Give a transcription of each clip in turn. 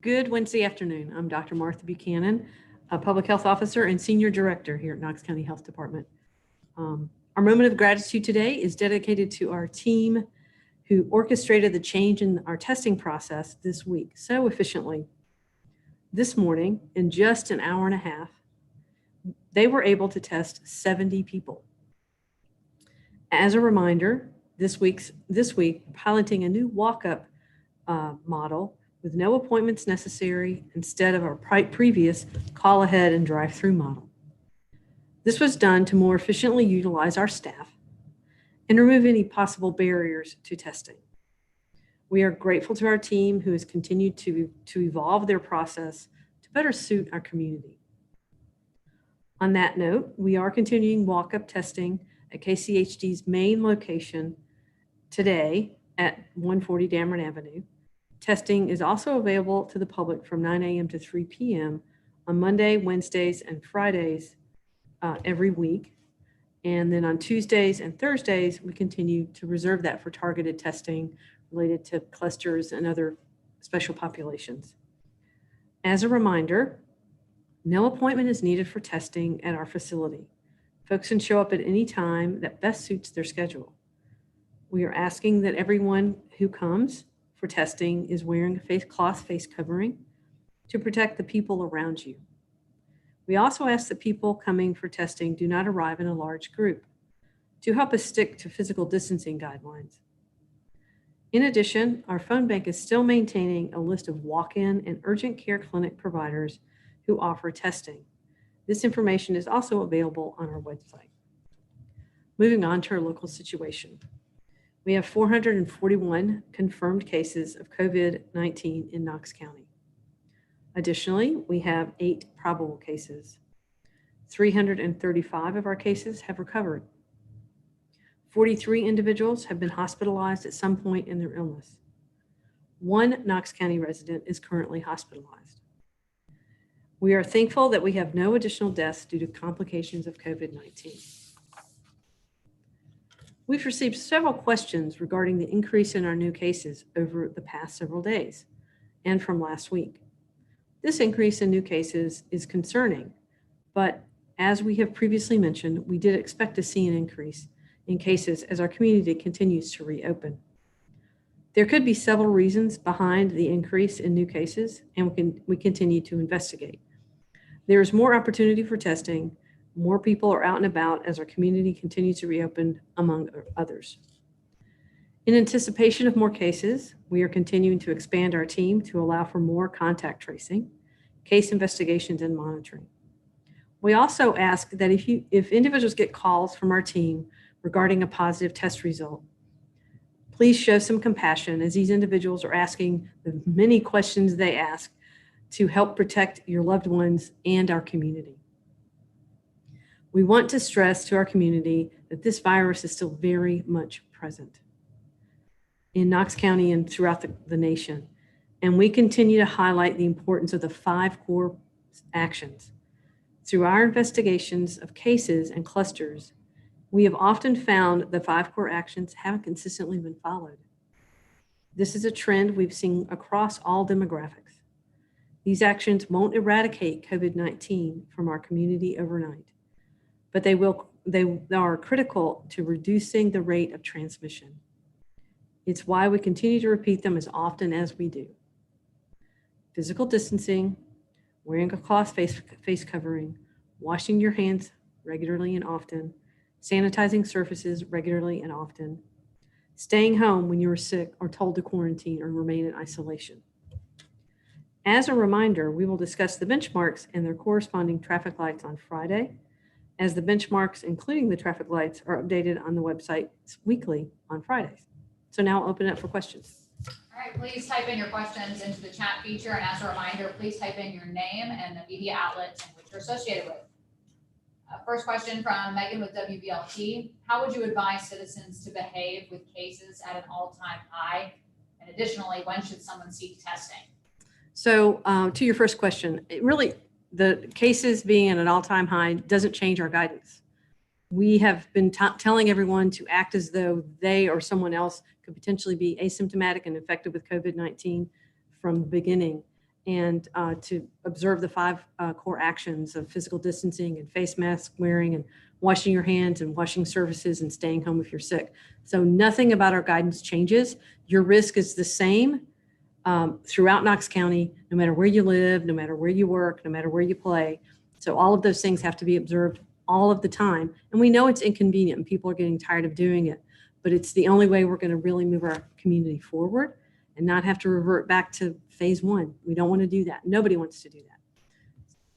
Good Wednesday afternoon. I'm Dr. Martha Buchanan, a Public Health Officer and Senior Director here at Knox County Health Department. Our moment of gratitude today is dedicated to our team who orchestrated the change in our testing process this week so efficiently. This morning, in just an hour and a half, they were able to test 70 people. As a reminder, this week, piloting a new walk-up model with no appointments necessary instead of our previous call ahead and drive-through model. This was done to more efficiently utilize our staff and remove any possible barriers to testing. We are grateful to our team who has continued to evolve their process to better suit our community. On that note, we are continuing walk-up testing at KCHD's main location today at 140 Dameron Avenue. Testing is also available to the public from 9 a.m. to 3 p.m. on Monday, Wednesdays, and Fridays every week. And then on Tuesdays and Thursdays, we continue to reserve that for targeted testing related to clusters and other special populations. As a reminder, no appointment is needed for testing at our facility. Folks can show up at any time that best suits their schedule. We are asking that everyone who comes for testing is wearing a cloth face covering to protect the people around you. We also ask that people coming for testing do not arrive in a large group to help us stick to physical distancing guidelines. In addition, our phone bank is still maintaining a list of walk-in and urgent care clinic providers who offer testing. This information is also available on our website. Moving on to our local situation. We have 441 confirmed cases of COVID-19 in Knox County. Additionally, we have 8 probable cases. 335 of our cases have recovered. 43 individuals have been hospitalized at some point in their illness. 1 Knox County resident is currently hospitalized. We are thankful that we have no additional deaths due to complications of COVID-19. We've received several questions regarding the increase in our new cases over the past several days and from last week. This increase in new cases is concerning, but as we have previously mentioned, we did expect to see an increase in cases as our community continues to reopen. There could be several reasons behind the increase in new cases, and we continue to investigate. There is more opportunity for testing. More people are out and about as our community continues to reopen, among others. In anticipation of more cases, we are continuing to expand our team to allow for more contact tracing, case investigations, and monitoring. We also ask that if individuals get calls from our team regarding a positive test result, please show some compassion as these individuals are asking the many questions they ask to help protect your loved ones and our community. We want to stress to our community that this virus is still very much present in Knox County and throughout the nation. And we continue to highlight the importance of the 5 core actions. Through our investigations of cases and clusters, we have often found the 5 core actions haven't consistently been followed. This is a trend we've seen across all demographics. These actions won't eradicate COVID-19 from our community overnight, but they are critical to reducing the rate of transmission. It's why we continue to repeat them as often as we do. Physical distancing, wearing a cloth face covering, washing your hands regularly and often, sanitizing surfaces regularly and often, staying home when you are sick or told to quarantine or remain in isolation. As a reminder, we will discuss the benchmarks and their corresponding traffic lights on Friday, as the benchmarks, including the traffic lights, are updated on the website weekly on Fridays. So now I'll open it up for questions. All right, please type in your questions into the chat feature. And as a reminder, please type in your name and the media outlet in which you're associated with. First question from Megan with WBLT. How would you advise citizens to behave with cases at an all-time high? And additionally, when should someone seek testing? So to your first question, the cases being at an all-time high doesn't change our guidance. We have been telling everyone to act as though they or someone else could potentially be asymptomatic and infected with COVID-19 from the beginning. and to observe the 5 core actions of physical distancing and face mask wearing and washing your hands and washing surfaces and staying home if you're sick. So nothing about our guidance changes. Your risk is the same throughout Knox County, no matter where you live, no matter where you work, no matter where you play. So all of those things have to be observed all of the time. And we know it's inconvenient and people are getting tired of doing it, but it's the only way we're going to really move our community forward and not have to revert back to phase 1. We don't want to do that. Nobody wants to do that.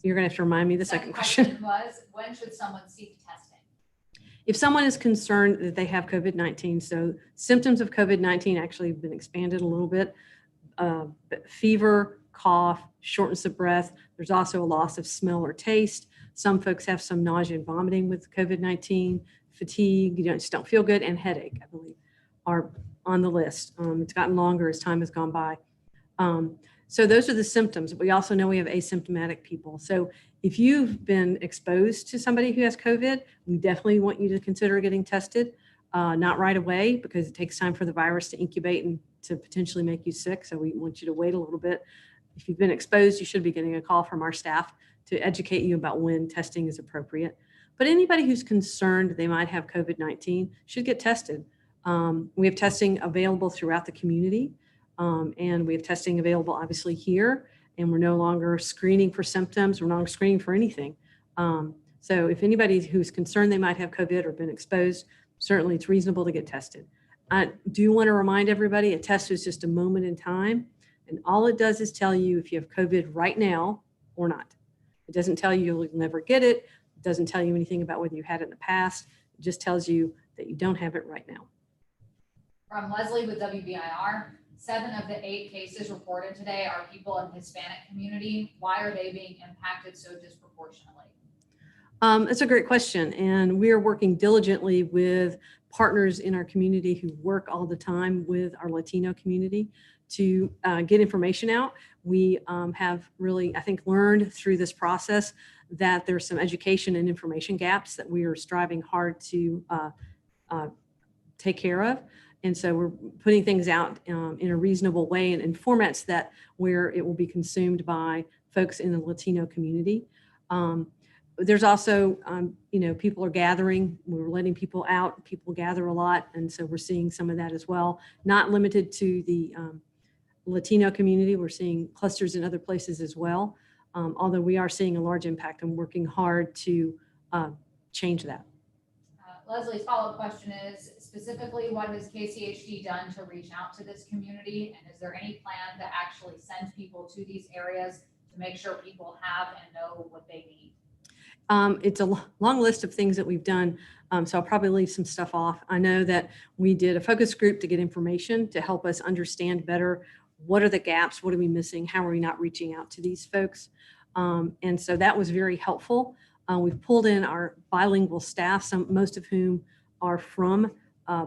You're going to have to remind me the second question. Was, when should someone seek testing? If someone is concerned that they have COVID-19, so symptoms of COVID-19 actually have been expanded a little bit. Fever, cough, shortness of breath. There's also a loss of smell or taste. Some folks have some nausea and vomiting with COVID-19, fatigue, just don't feel good, and headache, I believe, are on the list. It's gotten longer as time has gone by. So those are the symptoms. We also know we have asymptomatic people. So if you've been exposed to somebody who has COVID, we definitely want you to consider getting tested, not right away because it takes time for the virus to incubate and to potentially make you sick. So we want you to wait a little bit. If you've been exposed, you should be getting a call from our staff to educate you about when testing is appropriate. But anybody who's concerned they might have COVID-19 should get tested. We have testing available throughout the community. And we have testing available obviously here, and we're no longer screening for symptoms. We're no longer screening for anything. So if anybody who's concerned they might have COVID or been exposed, certainly it's reasonable to get tested. I do want to remind everybody, a test is just a moment in time, and all it does is tell you if you have COVID right now or not. It doesn't tell you you'll never get it. It doesn't tell you anything about whether you had it in the past. It just tells you that you don't have it right now. From Leslie with WBIR. 7 of the 8 cases reported today are people in the Hispanic community. Why are they being impacted so disproportionately? That's a great question. And we are working diligently with partners in our community who work all the time with our Latino community to get information out. We have really, I think, learned through this process that there's some education and information gaps that we are striving hard to take care of. And so we're putting things out in a reasonable way and in formats that where it will be consumed by folks in the Latino community. There's also, people are gathering. We're letting people out. People gather a lot. And so we're seeing some of that as well. Not limited to the Latino community. We're seeing clusters in other places as well. Although we are seeing a large impact and working hard to change that. Leslie's follow-up question is, specifically, what has KCHD done to reach out to this community? And is there any plan to actually send people to these areas to make sure people have and know what they need? It's a long list of things that we've done, so I'll probably leave some stuff off. I know that we did a focus group to get information to help us understand better what are the gaps, what are we missing, how are we not reaching out to these folks? And so that was very helpful. We've pulled in our bilingual staff, most of whom are from a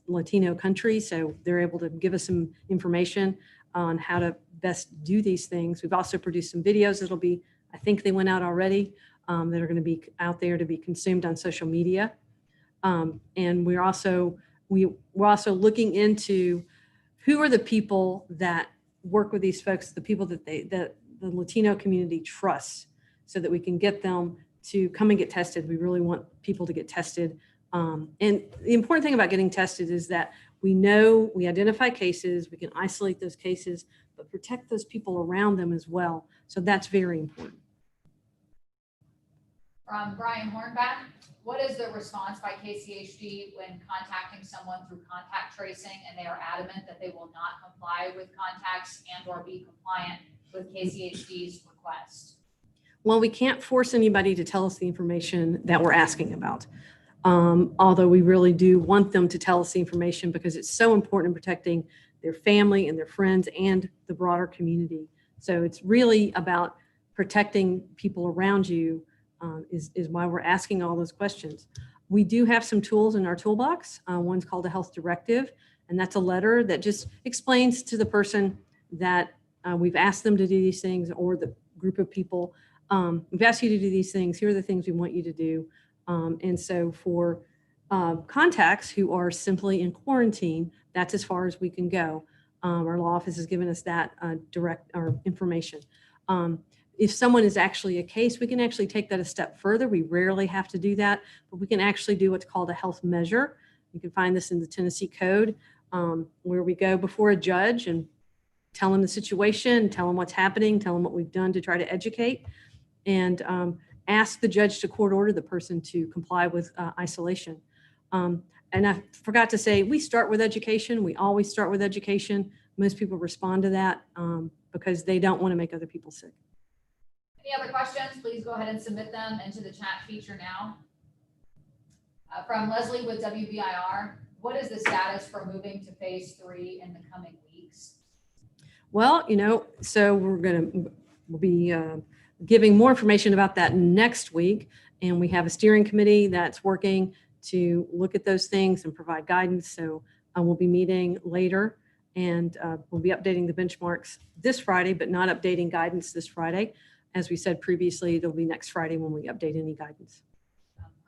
Latino country, so they're able to give us some information on how to best do these things. We've also produced some videos that'll be, I think they went out already, that are going to be out there to be consumed on social media. And we're also looking into who are the people that work with these folks, the people that the Latino community trusts, so that we can get them to come and get tested. We really want people to get tested. And the important thing about getting tested is that we know we identify cases, we can isolate those cases, but protect those people around them as well. So that's very important. From Brian Hornback, what is the response by KCHD when contacting someone through contact tracing and they are adamant that they will not comply with contacts and or be compliant with KCHD's request? Well, we can't force anybody to tell us the information that we're asking about. Although we really do want them to tell us the information because it's so important in protecting their family and their friends and the broader community. So it's really about protecting people around you is why we're asking all those questions. We do have some tools in our toolbox. One's called a health directive, and that's a letter that just explains to the person that we've asked them to do these things, or the group of people, we've asked you to do these things. Here are the things we want you to do. And so for contacts who are simply in quarantine, that's as far as we can go. Our law office has given us that direct or information. If someone is actually a case, we can actually take that a step further. We rarely have to do that, but we can actually do what's called a health measure. You can find this in the Tennessee Code, where we go before a judge and tell them the situation, tell them what's happening, tell them what we've done to try to educate, and ask the judge to court order the person to comply with isolation. And I forgot to say, we start with education. We always start with education. Most people respond to that because they don't want to make other people sick. Any other questions? Please go ahead and submit them into the chat feature now. From Leslie with WBIR, what is the status for moving to phase 3 in the coming weeks? Well, so we'll be giving more information about that next week. And we have a steering committee that's working to look at those things and provide guidance. So we'll be meeting later, and we'll be updating the benchmarks this Friday, but not updating guidance this Friday. As we said previously, it'll be next Friday when we update any guidance.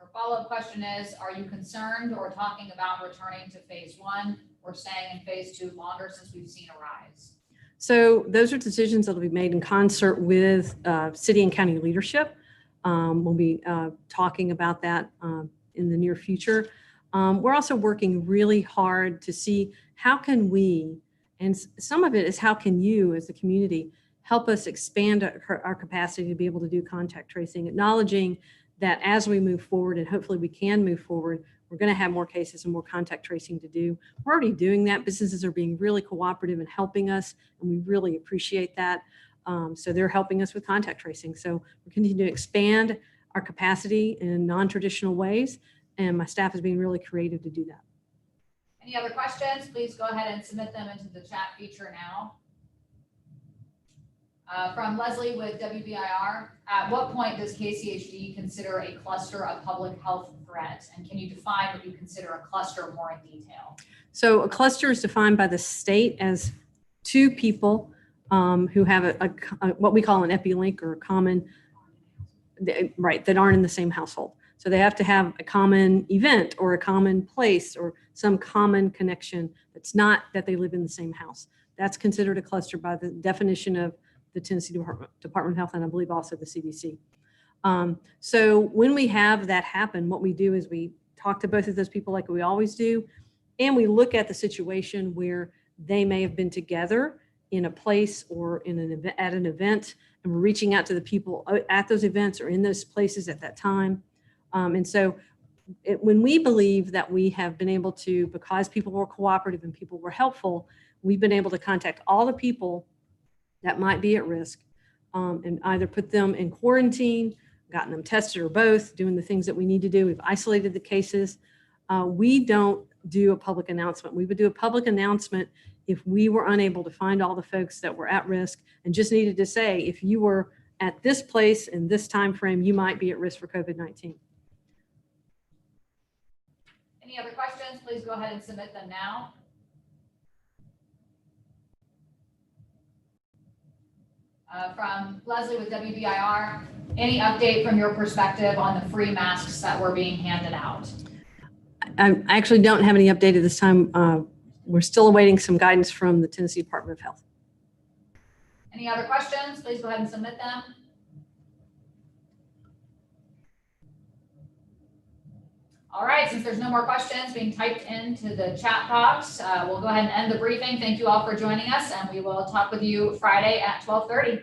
Our follow-up question is, are you concerned or talking about returning to phase 1 or staying in phase 2 longer since we've seen a rise? So those are decisions that will be made in concert with city and county leadership. We'll be talking about that in the near future. We're also working really hard to see how can we, and some of it is how can you as a community help us expand our capacity to be able to do contact tracing, acknowledging that as we move forward, and hopefully we can move forward, we're going to have more cases and more contact tracing to do. We're already doing that. Businesses are being really cooperative and helping us, and we really appreciate that. So they're helping us with contact tracing. So we're continuing to expand our capacity in non-traditional ways, and my staff is being really creative to do that. Any other questions? Please go ahead and submit them into the chat feature now. From Leslie with WBIR, at what point does KCHD consider a cluster a public health threat? And can you define what you consider a cluster more in detail? So a cluster is defined by the state as two people who have what we call an epilink or a common, right, that aren't in the same household. So they have to have a common event or a common place or some common connection that's not that they live in the same house. That's considered a cluster by the definition of the Tennessee Department of Health, and I believe also the CDC. So when we have that happen, what we do is we talk to both of those people like we always do, and we look at the situation where they may have been together in a place or in an event, at an event, and we're reaching out to the people at those events or in those places at that time. And so when we believe that we have been able to, because people were cooperative and people were helpful, we've been able to contact all the people that might be at risk and either put them in quarantine, gotten them tested, or both, doing the things that we need to do. We've isolated the cases. We don't do a public announcement. We would do a public announcement if we were unable to find all the folks that were at risk and just needed to say, if you were at this place in this time frame, you might be at risk for COVID-19. Any other questions? Please go ahead and submit them now. From Leslie with WBIR, any update from your perspective on the free masks that were being handed out? I actually don't have any update at this time. We're still awaiting some guidance from the Tennessee Department of Health. Any other questions? Please go ahead and submit them. All right, since there's no more questions being typed into the chat box, we'll go ahead and end the briefing. Thank you all for joining us, and we will talk with you Friday at 12:30.